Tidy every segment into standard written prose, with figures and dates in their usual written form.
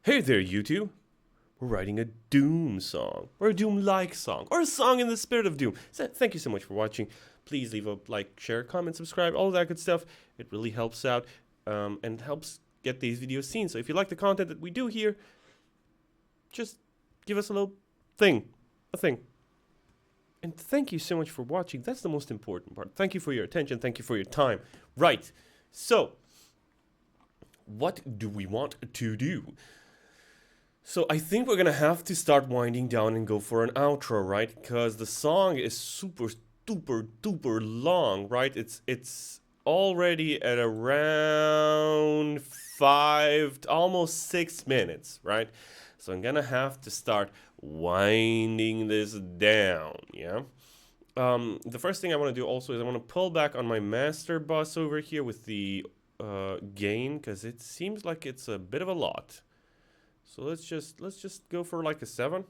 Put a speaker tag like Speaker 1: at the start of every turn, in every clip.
Speaker 1: Hey there, YouTube. We're writing a Doom song, or a Doom-like song, or a song in the spirit of Doom. So thank you so much for watching. Please leave a like, share, comment, subscribe, all that good stuff. It really helps out and helps get these videos seen. So if you like the content that we do here, just give us a little thing, a thing. And thank you so much for watching. That's the most important part. Thank you for your attention. Thank you for your time. Right. So, what do we want to do? So I think we're gonna have to start winding down and go for an outro, right? Because the song is super duper long, right? It's already at around 5, almost 6 minutes, right? So I'm gonna have to start winding this down, yeah? The first thing I want to do also is I want to pull back on my master bus over here with the gain, because it seems like it's a bit of a lot. So let's just go for like a 7.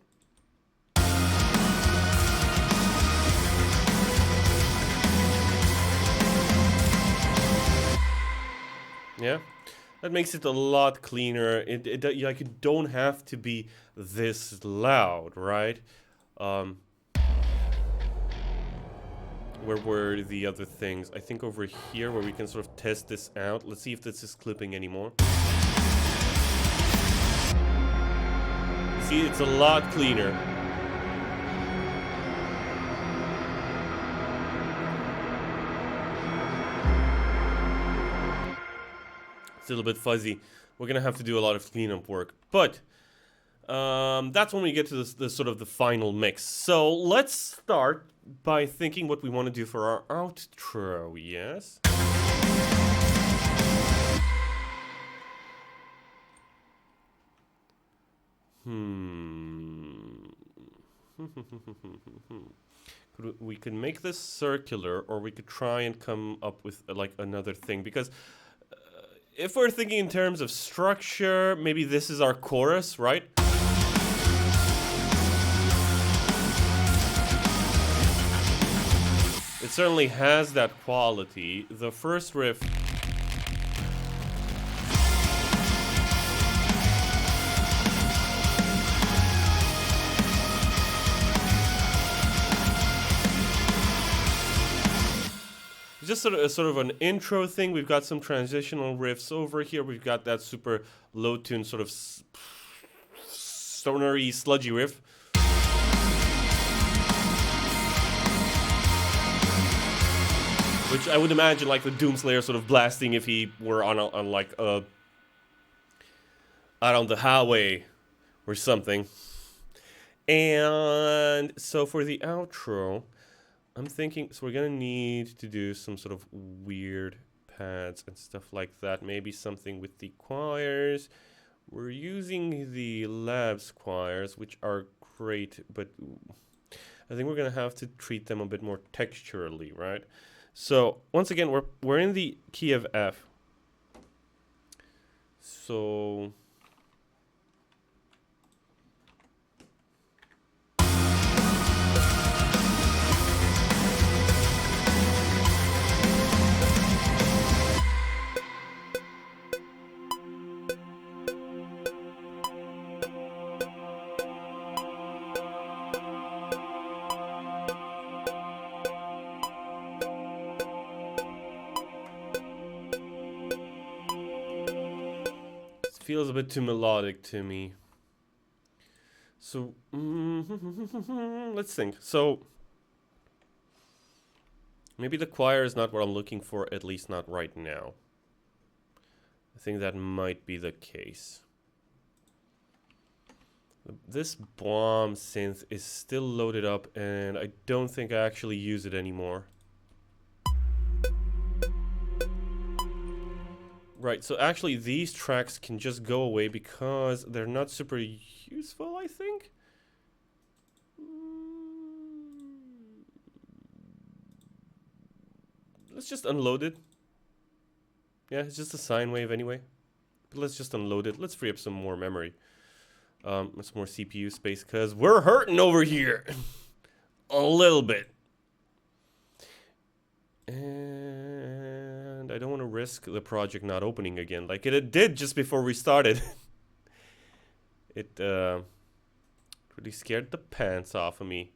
Speaker 1: Yeah, that makes it a lot cleaner. It like it don't have to be this loud, right? Where were the other things? I think over here where we can sort of test this out. Let's see if this is clipping anymore. See, it's a lot cleaner. It's a little bit fuzzy. We're gonna have to do a lot of cleanup work, but that's when we get to the sort of the final mix. So let's start by thinking what we want to do for our outro. Yes. We could make this circular, or we could try and come up with like another thing, because if we're thinking in terms of structure, maybe this is our chorus, right? It certainly has that quality. The first riff just sort of an intro thing. We've got some transitional riffs over here. We've got that super low tune sort of stonery sludgy riff. Which I would imagine like the Doomslayer sort of blasting if he were on like out on the highway or something. And so for the outro, I'm thinking, so we're gonna need to do some sort of weird pads and stuff like that. Maybe something with the choirs. We're using the Labs choirs, which are great, but I think we're gonna have to treat them a bit more texturally, right? So once again, we're in the key of F. So feels a bit too melodic to me. So let's think. So maybe the choir is not what I'm looking for, at least not right now. I think that might be the case. This bomb synth is still loaded up, and I don't think I actually use it anymore. Right, so actually these tracks can just go away because they're not super useful, I think. Let's just unload it. Yeah, it's just a sine wave anyway. But let's just unload it. Let's free up some more memory. Some more CPU space, because we're hurting over here. A little bit. And I don't want to risk the project not opening again, like it did just before we started. It really scared the pants off of me.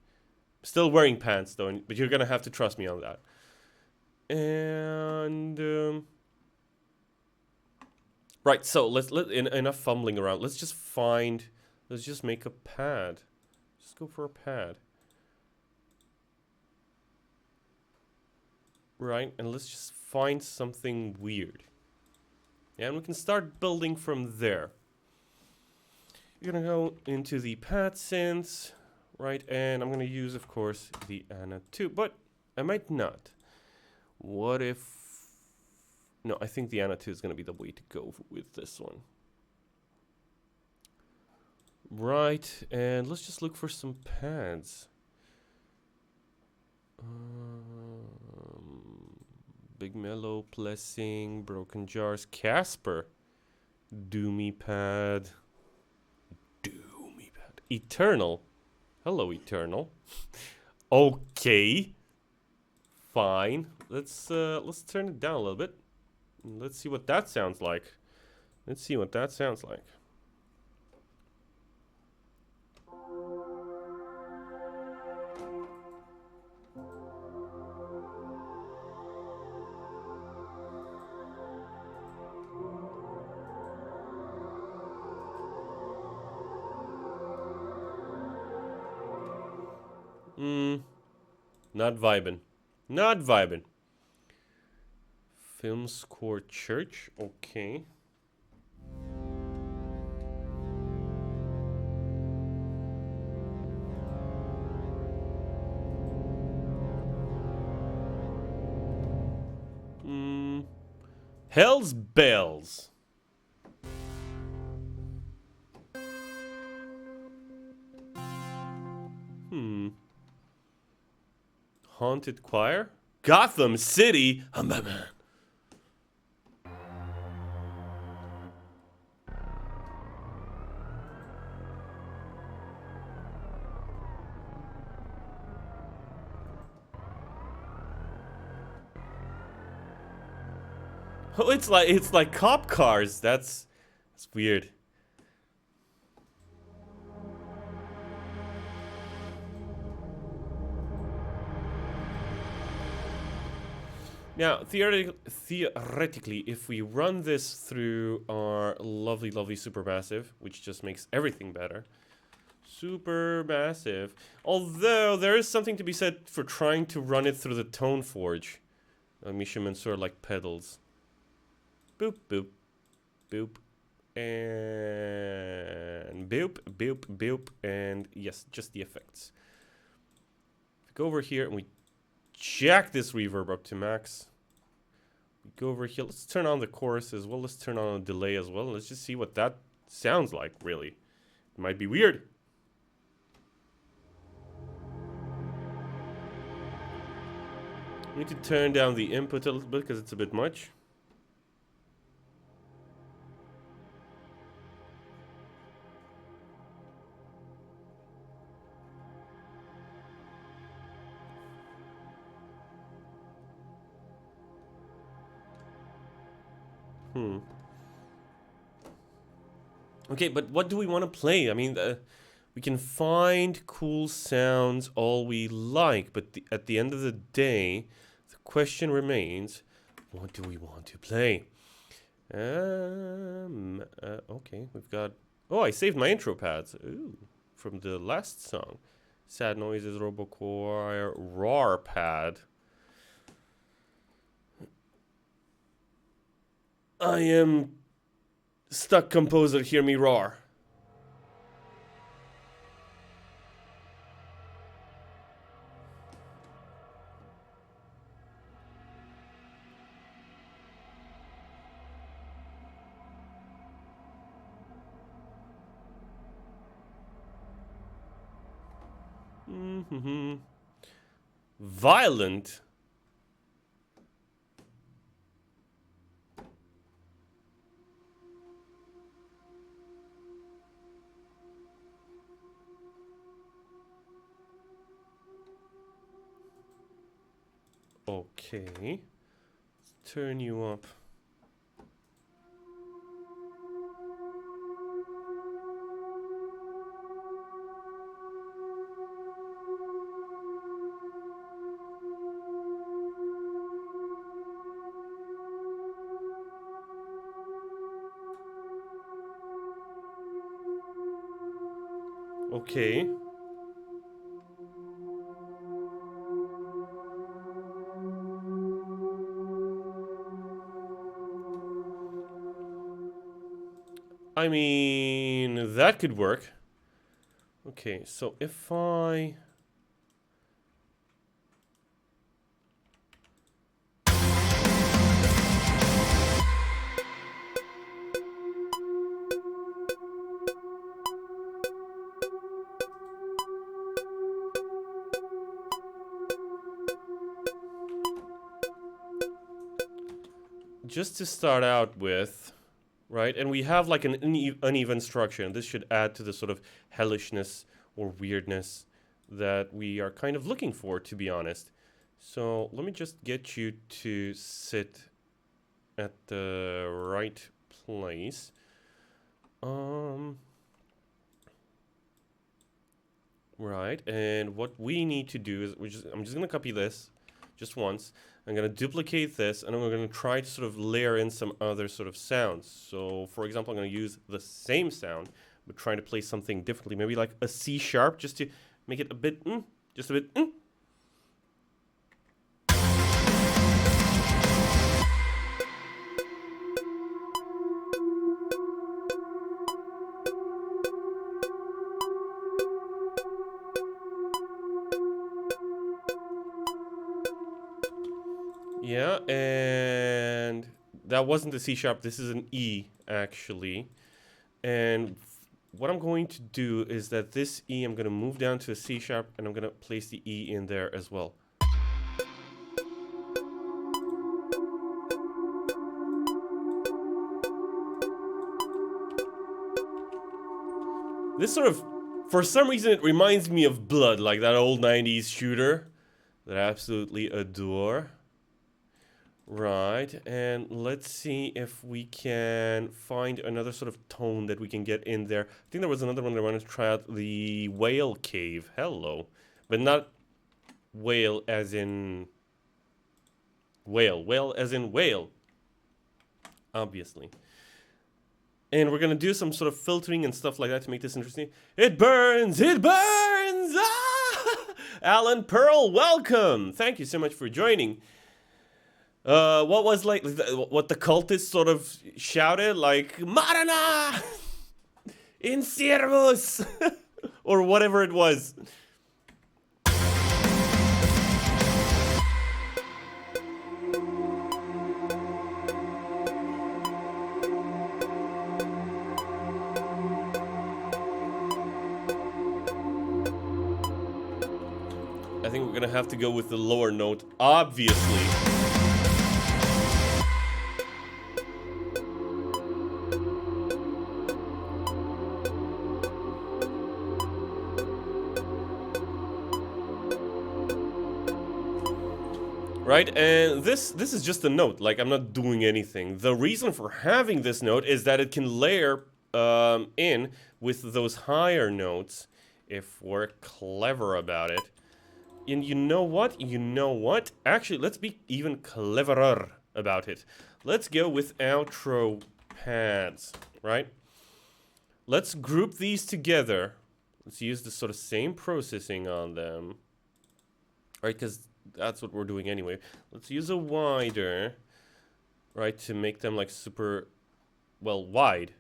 Speaker 1: Still wearing pants though, but you're gonna have to trust me on that. And right, so enough fumbling around. Let's just make a pad. Just go for a pad. Right, and let's just find something weird. Yeah, and we can start building from there. You're gonna go into the pad synths, right, and I'm gonna use, of course, the Anna 2, but I might not. What if... No, I think the Anna 2 is gonna be the way to go with this one. Right, and let's just look for some pads. Big Mellow, Blessing, Broken Jars, Casper, Doomy Pad, Eternal. Hello, Eternal. Okay, fine. Let's turn it down a little bit. Let's see what that sounds like. Let's see what that sounds like. Not vibin'. Not vibin'. Film score church. Okay. Hell's Bells. Haunted Choir? Gotham City? Oh, it's like cop cars. That's weird. Now, theoretically, if we run this through our lovely, lovely Supermassive, which just makes everything better. Supermassive. Although, there is something to be said for trying to run it through the Tone Forge. Measurements sort of like pedals. Boop, boop, boop. And boop, boop, boop. And yes, just the effects. If we go over here and we jack this reverb up to max. We go over here. Let's turn on the chorus as well. Let's turn on a delay as well. Let's just see what that sounds like, really. It might be weird. We need to turn down the input a little bit because it's a bit much. Okay, but what do we want to play? I mean, we can find cool sounds all we like, but at the end of the day, the question remains, what do we want to play? Okay, we've got... Oh, I saved my intro pads. Ooh, from the last song. Sad Noises, Robochoir, Roar pad. I am stuck, composer, hear me roar. Violent. Okay. Let's turn you up. Okay. I mean, that could work. Okay, so if I... Just to start out with, right? And we have like an uneven structure, and this should add to the sort of hellishness or weirdness that we are kind of looking for, to be honest. So let me just get you to sit at the right place. Right, and what we need to do is I'm just gonna copy this just once. I'm gonna duplicate this, and I'm gonna try to sort of layer in some other sort of sounds. So, for example, I'm gonna use the same sound, but trying to play something differently. Maybe like a C sharp, just to make it a bit, just a bit. Yeah, and that wasn't a C sharp. This is an E, actually. And what I'm going to do is that this E, I'm going to move down to a C sharp, and I'm going to place the E in there as well. This sort of, for some reason, it reminds me of Blood, like that old 90s shooter that I absolutely adore. Right, and let's see if we can find another sort of tone that we can get in there. I think there was another one that I wanted to try out, the Whale Cave. Hello. But not whale as in whale. Whale as in whale. Obviously. And we're going to do some sort of filtering and stuff like that to make this interesting. It burns! It burns! Ah! Alan Pearl, welcome! Thank you so much for joining. What was like what the cultists sort of shouted, like Marana in Servus or whatever it was. I think we're gonna have to go with the lower note, obviously. Right, and this is just a note, like I'm not doing anything. The reason for having this note is that it can layer in with those higher notes if we're clever about it. And you know what? You know what? Actually, let's be even cleverer about it. Let's go with outro pads, right? Let's group these together. Let's use the sort of same processing on them. Right, because that's what we're doing anyway. Let's use a wider, right, to make them like super, well, wide.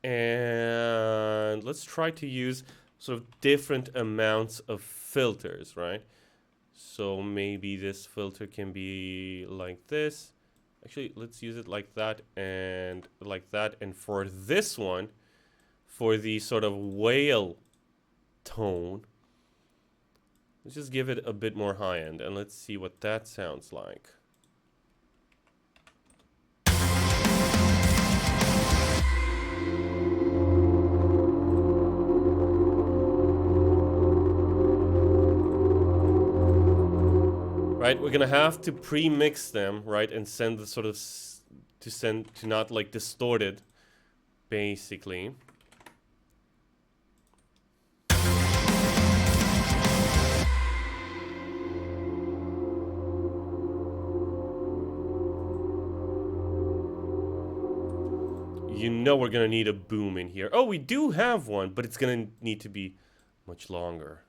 Speaker 1: And let's try to use sort of different amounts of filters, right? So maybe this filter can be like this. Actually, let's use it like that and like that. And for this one, for the sort of whale tone, let's just give it a bit more high end and let's see what that sounds like. Right, we're gonna have to pre-mix them, right, and send the sort of to not like distort it, basically. You know we're gonna need a boom in here. Oh, we do have one, but it's gonna need to be much longer.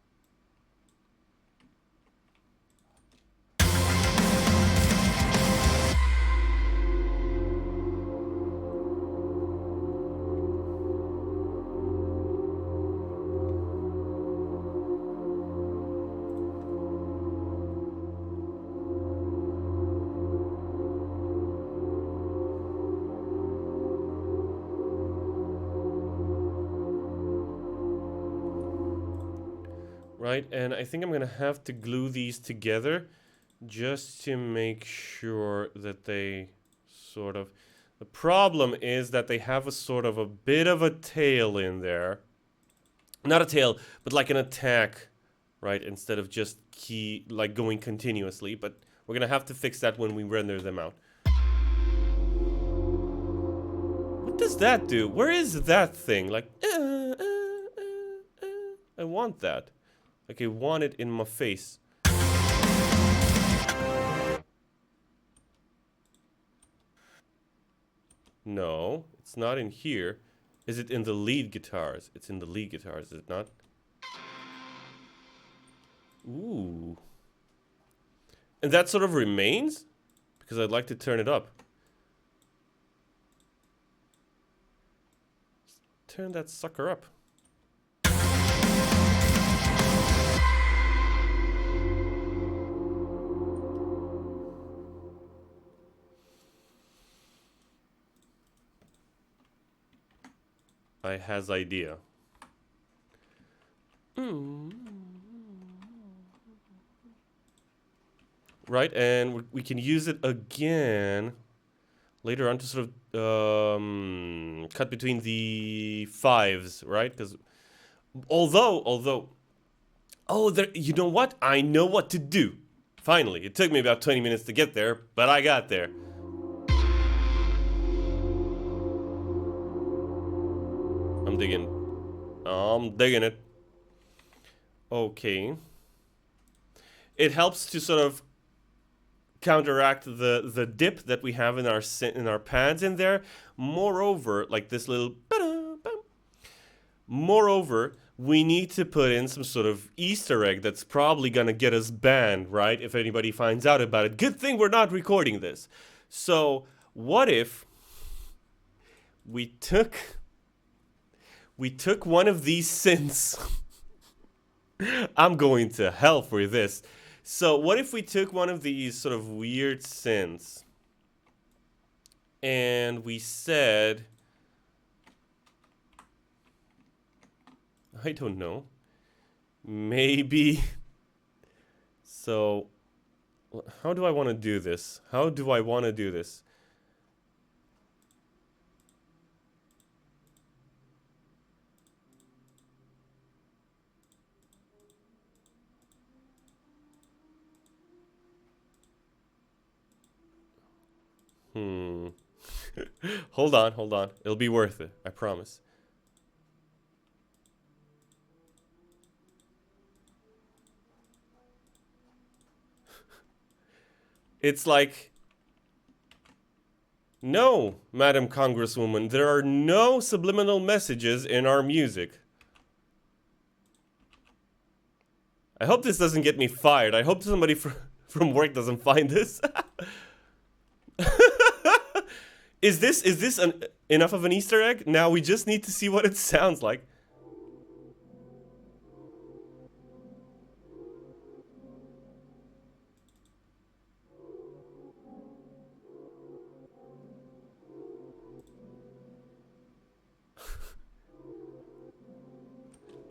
Speaker 1: Right, and I think I'm gonna have to glue these together just to make sure that they sort of... The problem is that they have a sort of a bit of a tail in there. Not a tail, but like an attack, right? Instead of just like going continuously, but we're gonna have to fix that when we render them out. What does that do? Where is that thing? Like, I want that. Like, I want it in my face. No, it's not in here. Is it in the lead guitars? It's in the lead guitars, is it not? Ooh. And that sort of remains? Because I'd like to turn it up. Turn that sucker up. I has idea. Right, and we can use it again later on to sort of cut between the fives, right? Because although, oh, there, you know what? I know what to do. Finally, it took me about 20 minutes to get there, but I got there. I'm digging it. Okay. It helps to sort of counteract the dip that we have in our pads in there. Moreover, like this little... Moreover, we need to put in some sort of Easter egg that's probably gonna get us banned, right? If anybody finds out about it. Good thing we're not recording this. So, what if we took one of these synths? I'm going to hell for this. So what if we took one of these sort of weird synths and we said, I don't know, maybe, so how do I want to do this? Hold on. It'll be worth it. I promise. It's like, no, Madam Congresswoman, there are no subliminal messages in our music. I hope this doesn't get me fired. I hope somebody from work doesn't find this. Is this enough of an Easter egg? Now we just need to see what it sounds like.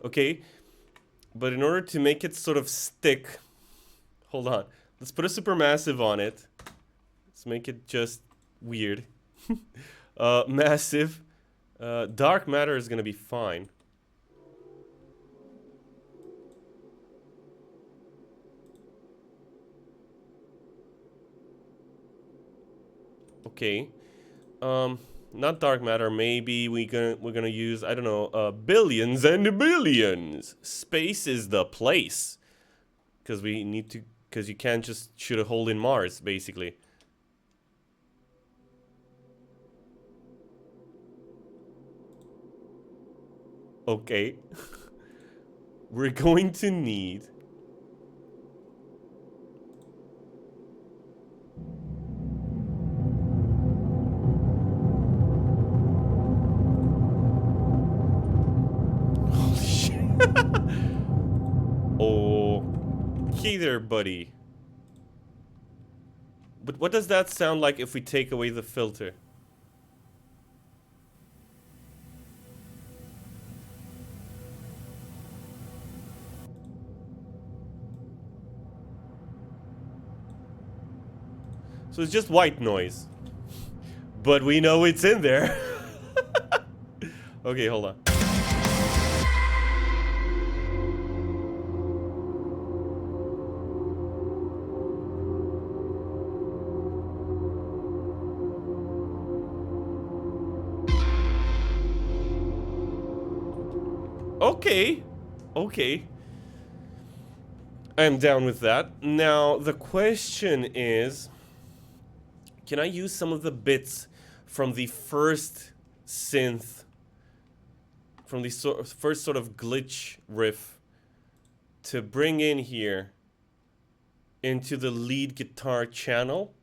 Speaker 1: Okay, but in order to make it sort of stick, hold on. Let's put a supermassive on it. Let's make it just weird. Massive. Dark matter is gonna be fine. Okay. Not dark matter. Maybe we're gonna use, I don't know, billions and billions. Space is the place. Because we need to, because you can't just shoot a hole in Mars, basically. Okay. we're going to need... Holy shit. Okay there, buddy. But what does that sound like if we take away the filter? So it's just white noise. But we know it's in there. Okay, hold on. Okay. Okay. I'm down with that. Now, the question is... Can I use some of the bits from the first synth, from the first sort of glitch riff, to bring in here into the lead guitar channel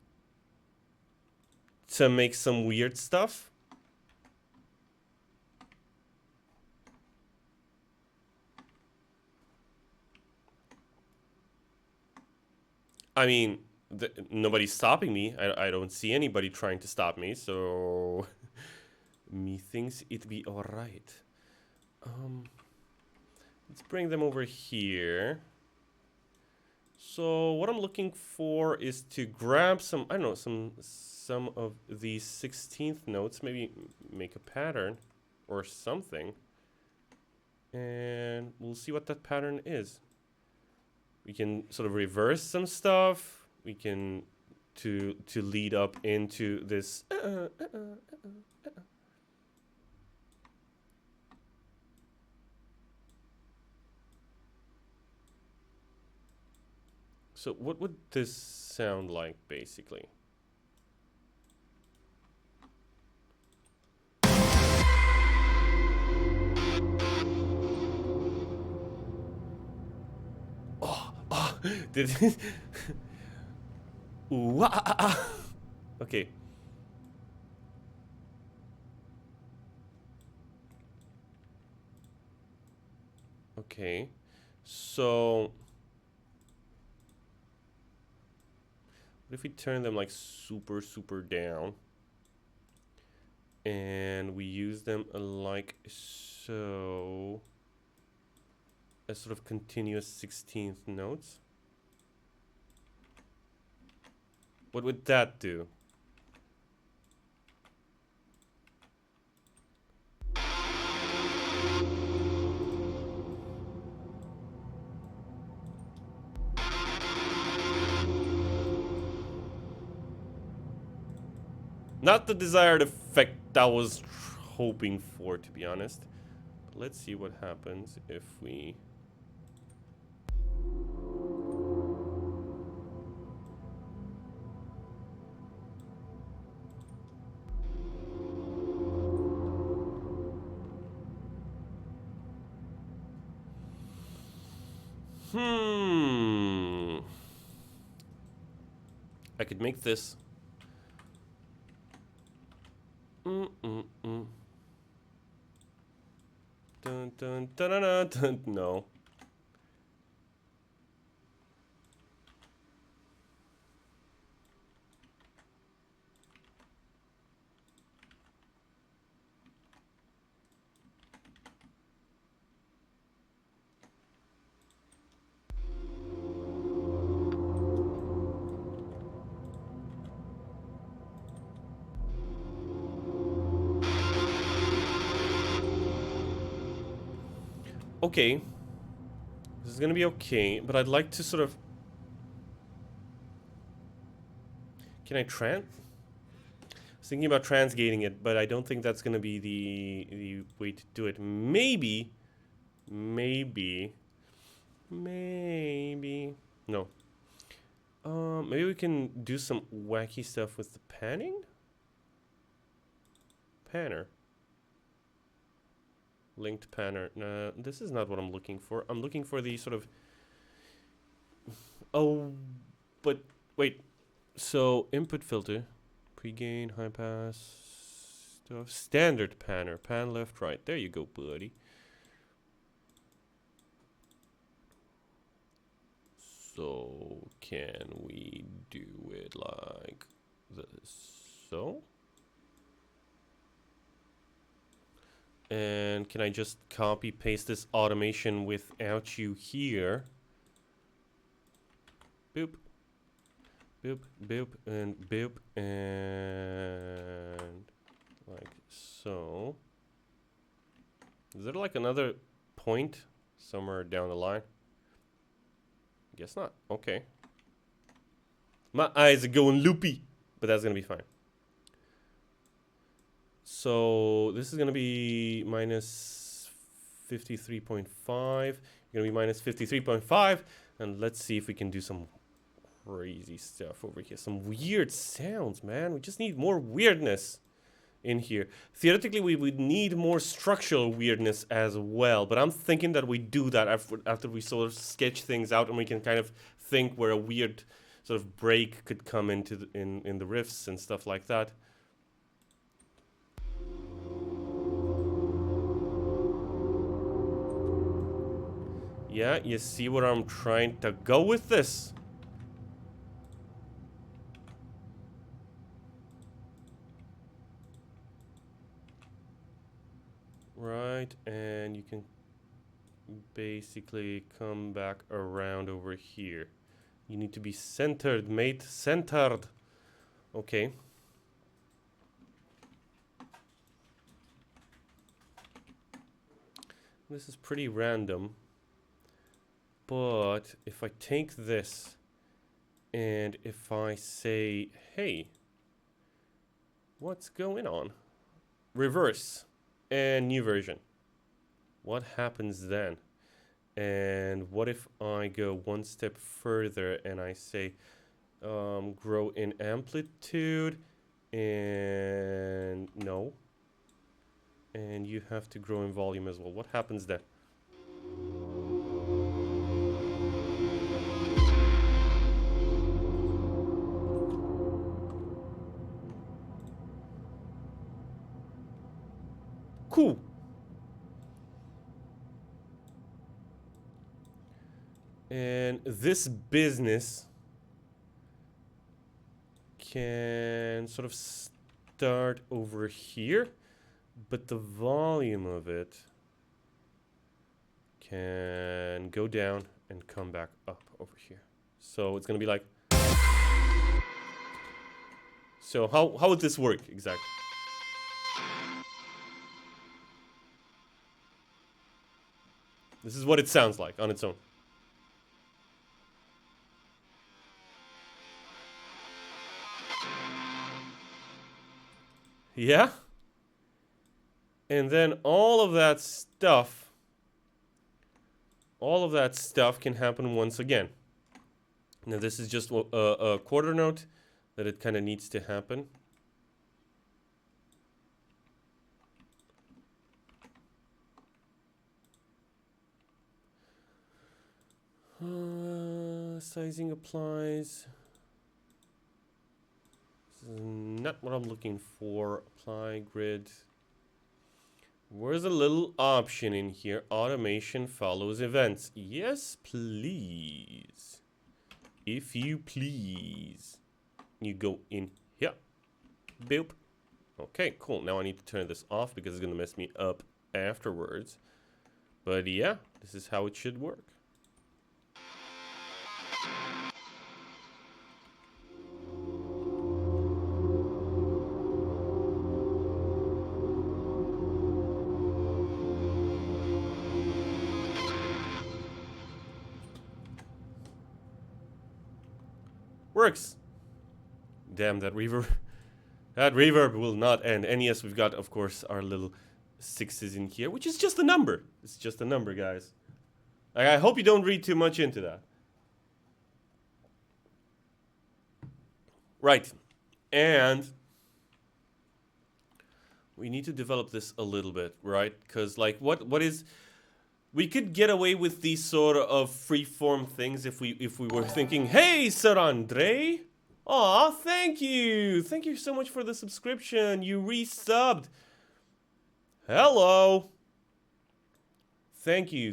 Speaker 1: to make some weird stuff? I mean... nobody's stopping me. I don't see anybody trying to stop me, so me thinks it be alright. Let's bring them over here. So what I'm looking for is to grab some, I don't know, some of these 16th notes, maybe make a pattern or something, and we'll see what that pattern is. We can sort of reverse some stuff. We can to lead up into this. So what would this sound like, basically? Oh, did it? Ooh, okay. Okay. So what if we turn them like super down and we use them like so as sort of continuous 16th notes? What would that do? Not the desired effect I was hoping for, to be honest. But let's see what happens if we... I could make this. Dun, dun, dun, dun, dun. No. Okay, this is gonna be okay, but I'd like to sort of... Can I I was thinking about transgating it, but I don't think that's gonna be the way to do it. Maybe, no. Maybe we can do some wacky stuff with the panning? Panner. Linked panner. No, this is not what I'm looking for. I'm looking for the sort of... Oh, but wait. So, input filter. Pre-gain, high pass, stuff. Standard panner. Pan left, right. There you go, buddy. So, can we do it like this? So? And can I just copy paste this automation without you here? Boop. Boop, boop, and boop, and like so. Is there like another point somewhere down the line? Guess not. Okay. My eyes are going loopy, but that's gonna be fine. So this is gonna be minus 53.5. You're gonna be minus 53.5, and let's see if we can do some crazy stuff over here. Some weird sounds, man. We just need more weirdness in here. Theoretically, we would need more structural weirdness as well, but I'm thinking that we do that after we sort of sketch things out, and we can kind of think where a weird sort of break could come into the, in the riffs and stuff like that. Yeah, you see where I'm trying to go with this? Right, and you can basically come back around over here. You need to be centered, mate. Centered. Okay. This is pretty random. But if I take this and if I say, hey, what's going on? Reverse and new version. What happens then? And what if I go one step further and I say grow in amplitude and no. And you have to grow in volume as well. What happens then? Cool. And this business can sort of start over here, but the volume of it can go down and come back up over here. So it's gonna be like, so how would this work exactly? This is what it sounds like on its own. Yeah? And then all of that stuff can happen once again. Now this is just a quarter note that it kind of needs to happen. Sizing applies. This is not what I'm looking for. Apply grid. Where's a little option in here? Automation follows events. Yes, please. If you please. You go in here. Boop. Okay, cool. Now I need to turn this off because it's going to mess me up afterwards. But yeah, this is how it should work. Works. Damn, that reverb. That reverb will not end. And yes, we've got, of course, our little sixes in here, which is just a number. It's just a number, guys. I hope you don't read too much into that. Right. And we need to develop this a little bit, right? Because like, what is? We could get away with these sort of free-form things if we were thinking, hey, Sir Andre, aw, thank you so much for the subscription. You resubbed. Hello. Thank you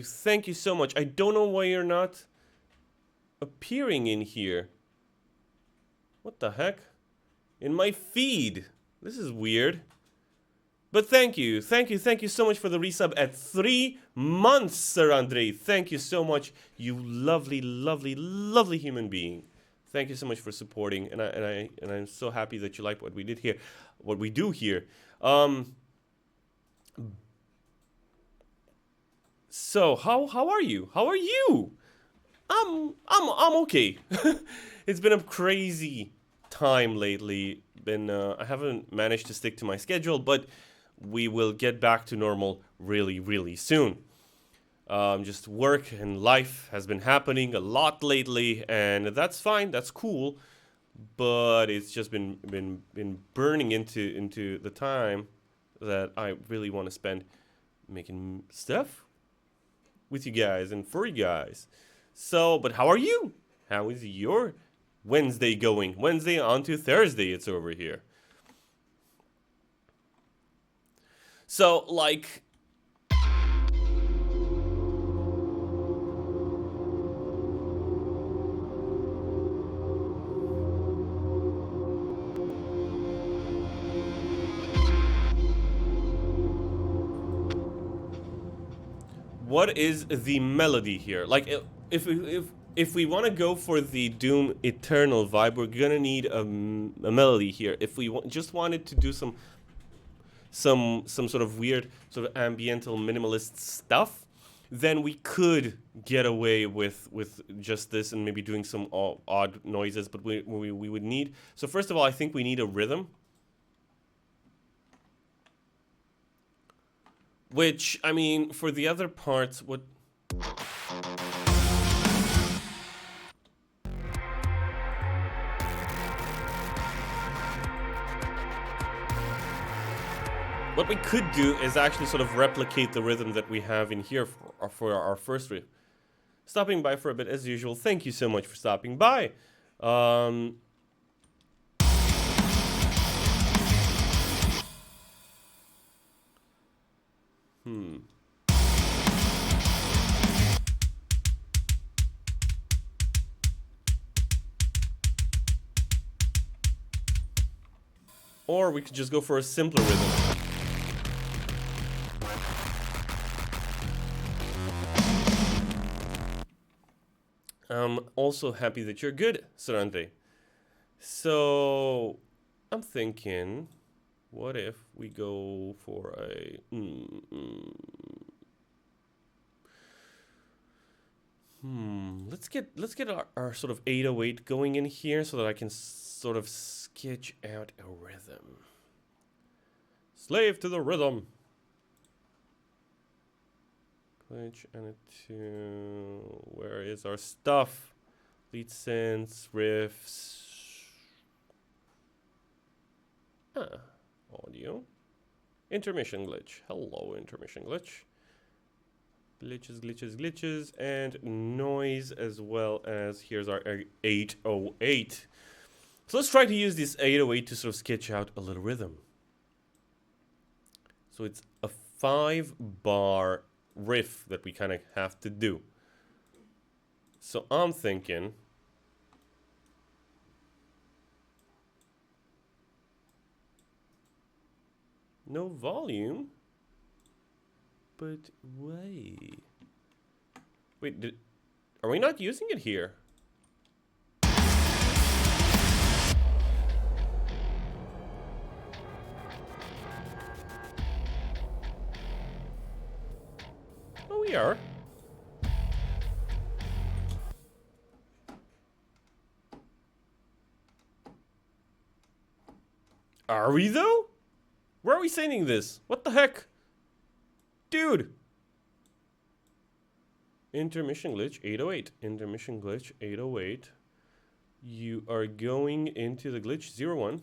Speaker 1: so much. I don't know why you're not appearing in here. What the heck? In my feed. This is weird. But thank you so much for the resub at 3 months, Sir Andre. Thank you so much, you lovely, lovely, lovely human being. Thank you so much for supporting, and I'm so happy that you like what we did here, what we do here. So how are you? How are you? I'm okay. It's been a crazy time lately. I haven't managed to stick to my schedule, but we will get back to normal really, really soon. Just work and life has been happening a lot lately, and that's fine. That's cool, but it's just been burning into the time that I really want to spend making stuff with you guys and for you guys. So, but how are you? How is your Wednesday going? Wednesday on to Thursday, it's over here. So, like, what is the melody here? Like, if we want to go for the Doom Eternal vibe, we're gonna need a melody here. If we just wanted to do some sort of weird sort of ambiental minimalist stuff, then we could get away with just this and maybe doing some odd noises, but we would need, so first of all, I think we need a rhythm, which, I mean, for the other parts, what we could do is actually sort of replicate the rhythm that we have in here for our first riff. Stopping by for a bit as usual. Thank you so much for stopping by. Or we could just go for a simpler rhythm. I'm also happy that you're good, Sir Andre. So, I'm thinking, what if we go for a... Let's get our sort of 808 going in here so that I can sort of sketch out a rhythm. Slave to the rhythm. Glitch and it to... Where is our stuff? Lead synths, riffs. Audio. Intermission glitch. Hello, intermission glitch. Glitches, and noise, as well as here's our 808. So let's try to use this 808 to sort of sketch out a little rhythm. So it's a 5-bar riff that we kind of have to do. So I'm thinking no volume, but wait, are we not using it here? Oh, we are. Are we though? Where are we sending this? What the heck? Dude! Intermission glitch 808. Intermission glitch 808. You are going into the glitch 01.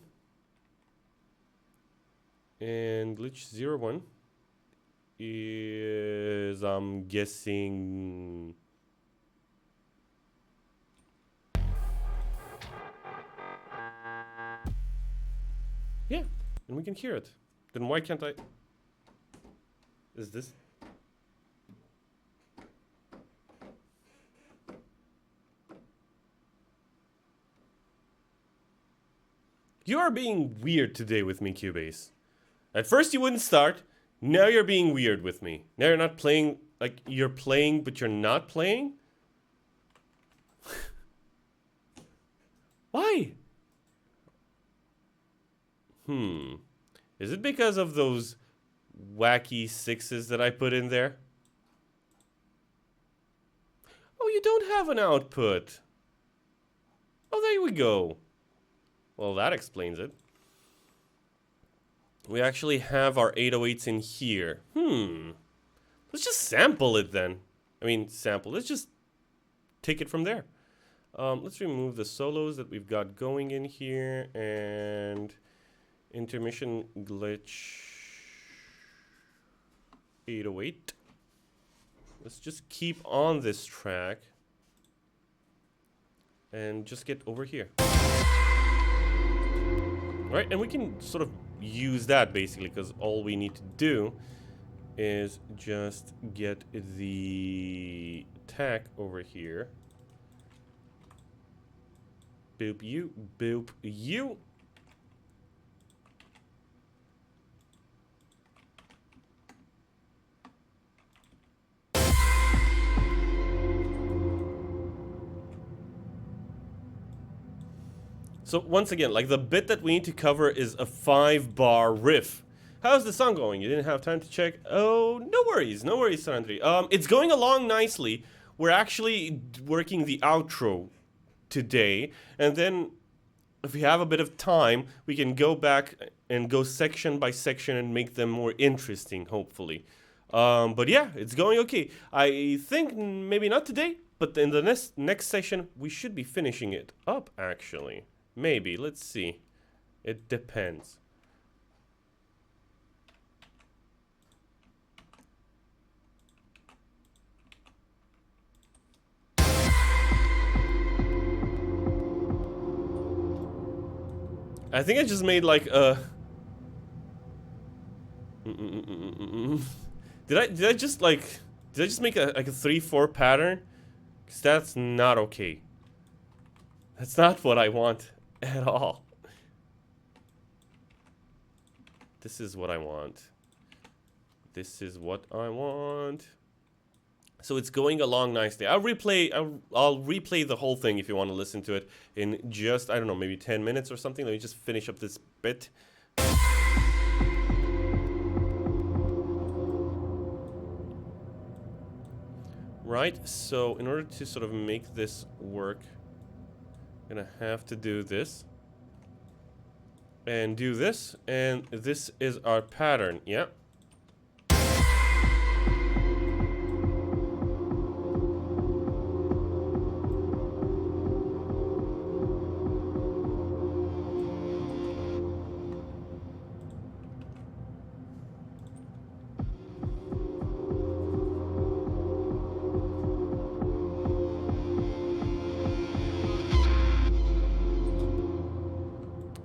Speaker 1: And glitch 01 is, I'm guessing... Yeah, and we can hear it. Then why can't I... Is this... You are being weird today with me, Cubase. At first you wouldn't start, now you're being weird with me. Now you're not playing, like, you're playing, but you're not playing? Why? Is it because of those wacky sixes that I put in there? Oh, you don't have an output. Oh, there we go. Well, that explains it. We actually have our 808s in here. Let's just sample it then. I mean, sample. Let's just take it from there. Let's remove the solos that we've got going in here. And intermission glitch 808. Let's just keep on this track. And just get over here. Right, and we can sort of use that basically, because all we need to do is just get the attack over here. Boop you, boop you. So once again, like the bit that we need to cover is a 5-bar riff. How's the song going? You didn't have time to check? Oh, no worries, Sandri. It's going along nicely. We're actually working the outro today, and then if we have a bit of time, we can go back and go section by section and make them more interesting, hopefully. But yeah, it's going okay. I think maybe not today, but in the next session, we should be finishing it up, actually. Maybe, let's see. It depends. I think I just made like a... Did I just make a 3/4 pattern? Because that's not okay. That's not what I want at all. This is what I want. This is what I want. So it's going along nicely. I'll replay the whole thing if you want to listen to it in just, I don't know, maybe 10 minutes or something. Let me just finish up this bit. Right, so in order to sort of make this work, I'm gonna have to do this. And do this, and this is our pattern, yeah.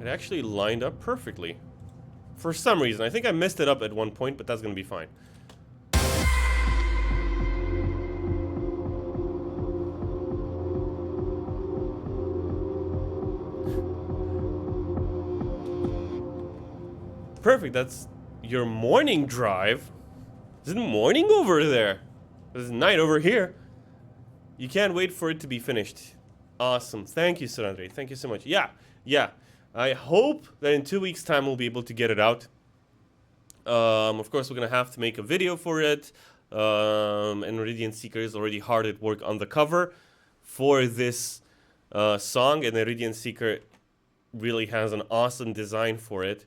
Speaker 1: It actually lined up perfectly. For some reason. I think I messed it up at one point, but that's gonna be fine. Perfect, that's your morning drive. Is it morning over there? It's night over here. You can't wait for it to be finished. Awesome. Thank you, Sir Thank you so much. Yeah. I hope that in 2 weeks' time we'll be able to get it out. Of course, we're going to have to make a video for it. And Radiant Seeker is already hard at work on the cover for this song. And Radiant Seeker really has an awesome design for it.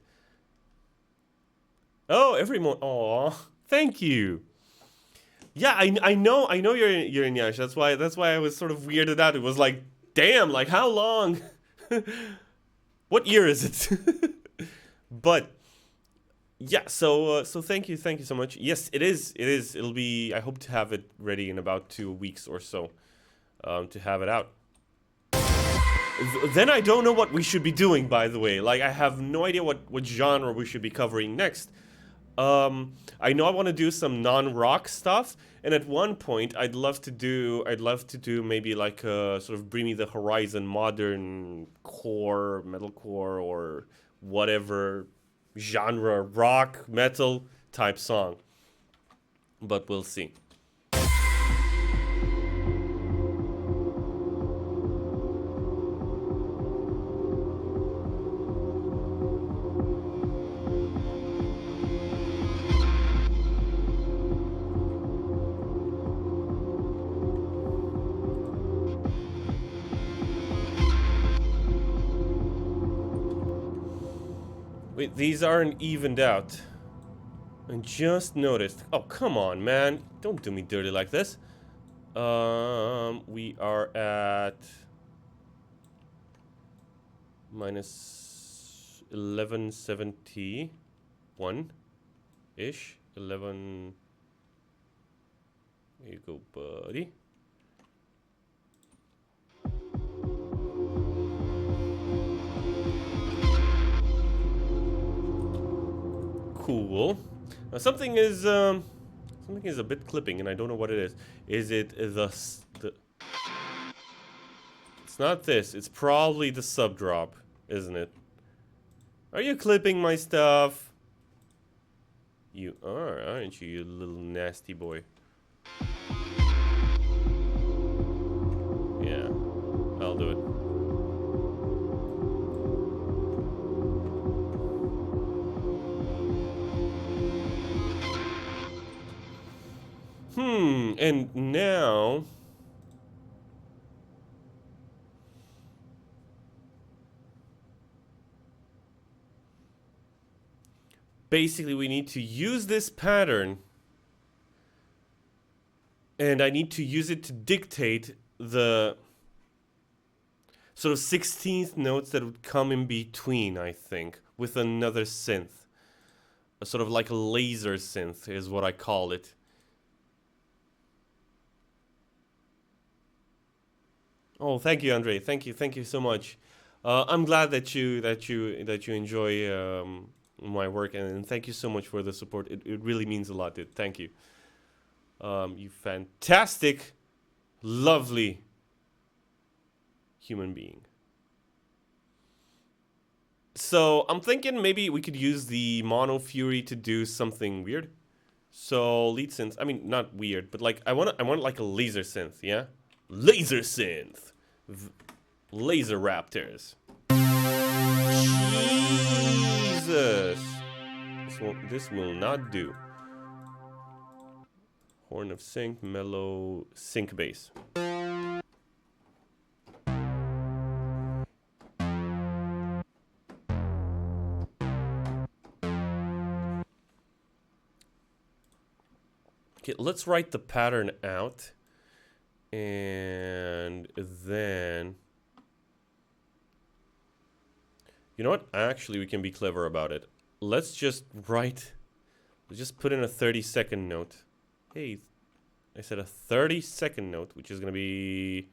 Speaker 1: Oh, Aw, thank you. Yeah, I know you're in Yash. That's why I was sort of weirded out. It was like, damn, like how long? What year is it? But Yeah, so thank you so much. Yes, it is. It is. It'll be. I hope to have it ready in about 2 weeks or so, to have it out. Then I don't know what we should be doing. By the way, like I have no idea what genre we should be covering next. I know I want to do some non-rock stuff, and at one point I'd love to do maybe like a sort of Bring Me the Horizon modern core, metalcore, or whatever genre, rock, metal type song. But we'll see. Wait, these aren't evened out. I just noticed. Oh, come on, man. Don't do me dirty like this. We are at minus 1171-ish. 11. There you go, buddy. Cool. Now something is a bit clipping, and I don't know what it is. Is it the? It's not this. It's probably the sub drop, isn't it? Are you clipping my stuff? You are, aren't you, you little nasty boy? Yeah, I'll do it. And now basically we need to use this pattern, and I need to use it to dictate the sort of 16th notes that would come in between, I think, with another synth. A sort of like a laser synth is what I call it. Oh, thank you, Andre. Thank you so much. I'm glad that you enjoy my work, and thank you so much for the support. It really means a lot, dude. Thank you. You fantastic, lovely human being. So I'm thinking maybe we could use the Mono Fury to do something weird. So lead synth. I mean, not weird, but like I want like a laser synth. Yeah. Laser synth. Laser Raptors. Jesus. This will not do. Horn of Sync, mellow sync bass. Okay, let's write the pattern out. And then, you know what? Actually, we can be clever about it. Let's just put in a 30-second note. Hey, I said a 30-second note, which is going to be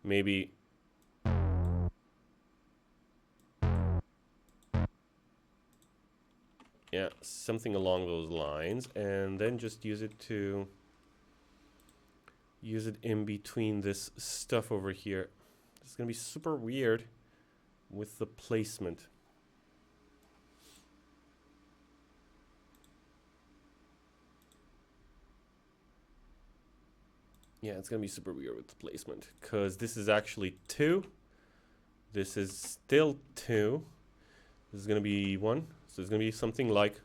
Speaker 1: maybe... yeah, something along those lines. And then just use it in between this stuff over here. It's going to be super weird with the placement. Yeah, it's going to be super weird with the placement, because this is actually 2. This is still 2. This is going to be 1. So it's going to be something like...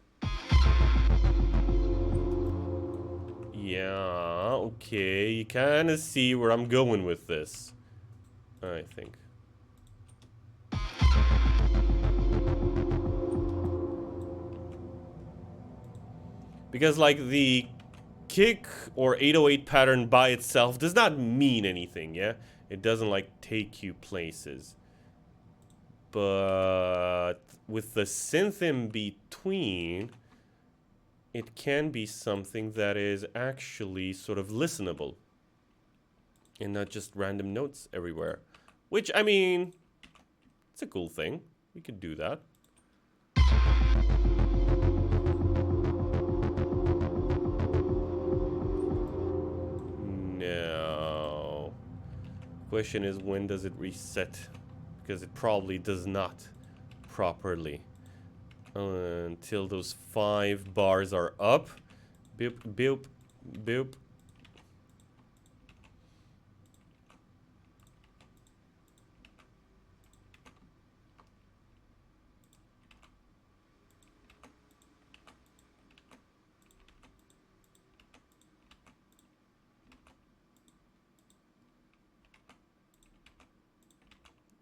Speaker 1: yeah, okay. You kind of see where I'm going with this, I think. Because, like, the kick or 808 pattern by itself does not mean anything, yeah? It doesn't, like, take you places. But with the synth in between, it can be something that is actually sort of listenable and not just random notes everywhere. Which, I mean, it's a cool thing. We could do that. No. Question is, when does it reset? Because it probably does not properly. Until those 5 bars are up. Boop, boop, boop.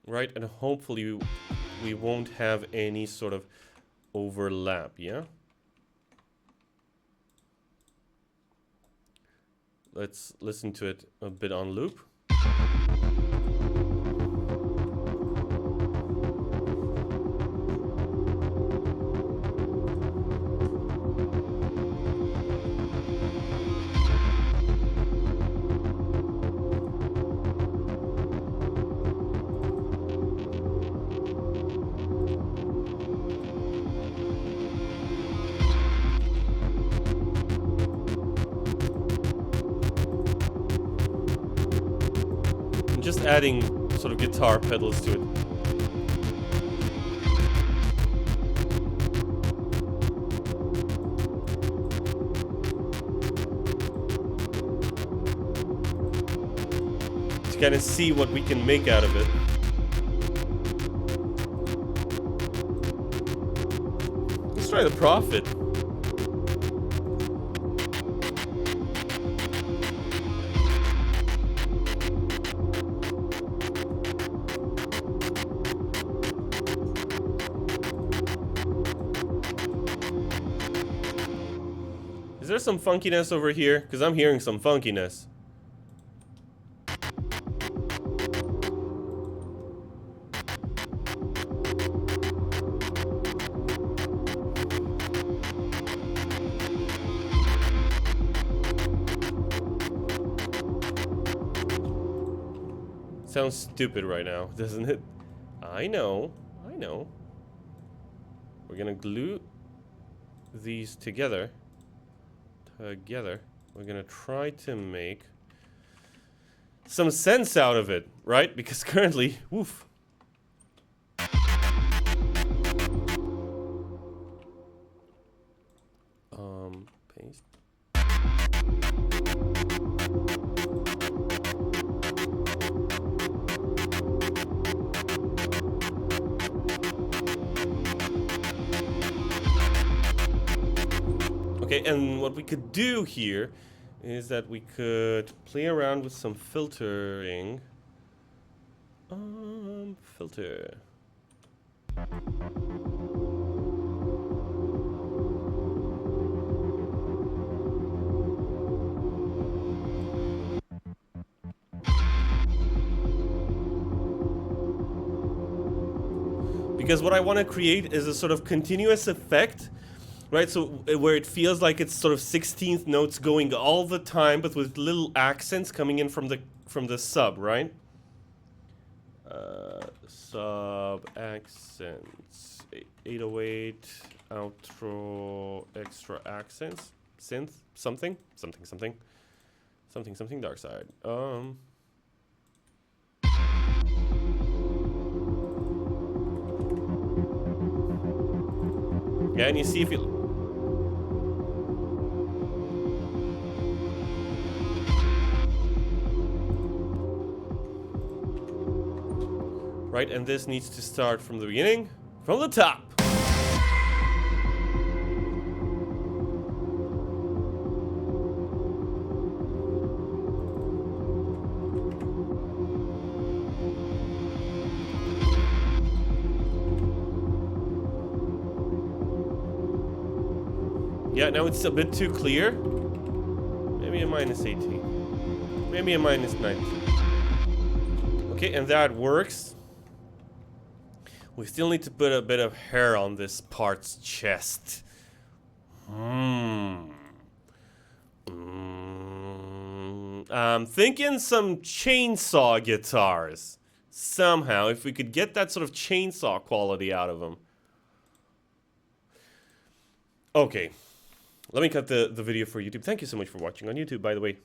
Speaker 1: Right, and hopefully we won't have any sort of overlap, yeah? Let's listen to it a bit on loop. Just adding sort of guitar pedals to it. To kind of see what we can make out of it. Let's try the Prophet. Is there some funkiness over here? Because I'm hearing some funkiness. Sounds stupid right now, doesn't it? I know, I know. We're gonna glue these together. We're gonna try to make some sense out of it, right? Because currently, woof. Paste. Okay, and what we could do here is that we could play around with some filtering. Filter. Because what I want to create is a sort of continuous effect. Right, so where it feels like it's sort of 16th notes going all the time, but with little accents coming in from the sub, right? Sub accents, 808 outro extra accents, synth something dark side. Yeah, and you see if you. Right, and this needs to start from the beginning, from the top. Yeah, now it's a bit too clear. Maybe a minus 18. Maybe a minus 19. Okay, and that works. We still need to put a bit of hair on this part's chest. I'm thinking some chainsaw guitars. Somehow, if we could get that sort of chainsaw quality out of them. Okay. Let me cut the video for YouTube. Thank you so much for watching on YouTube, by the way.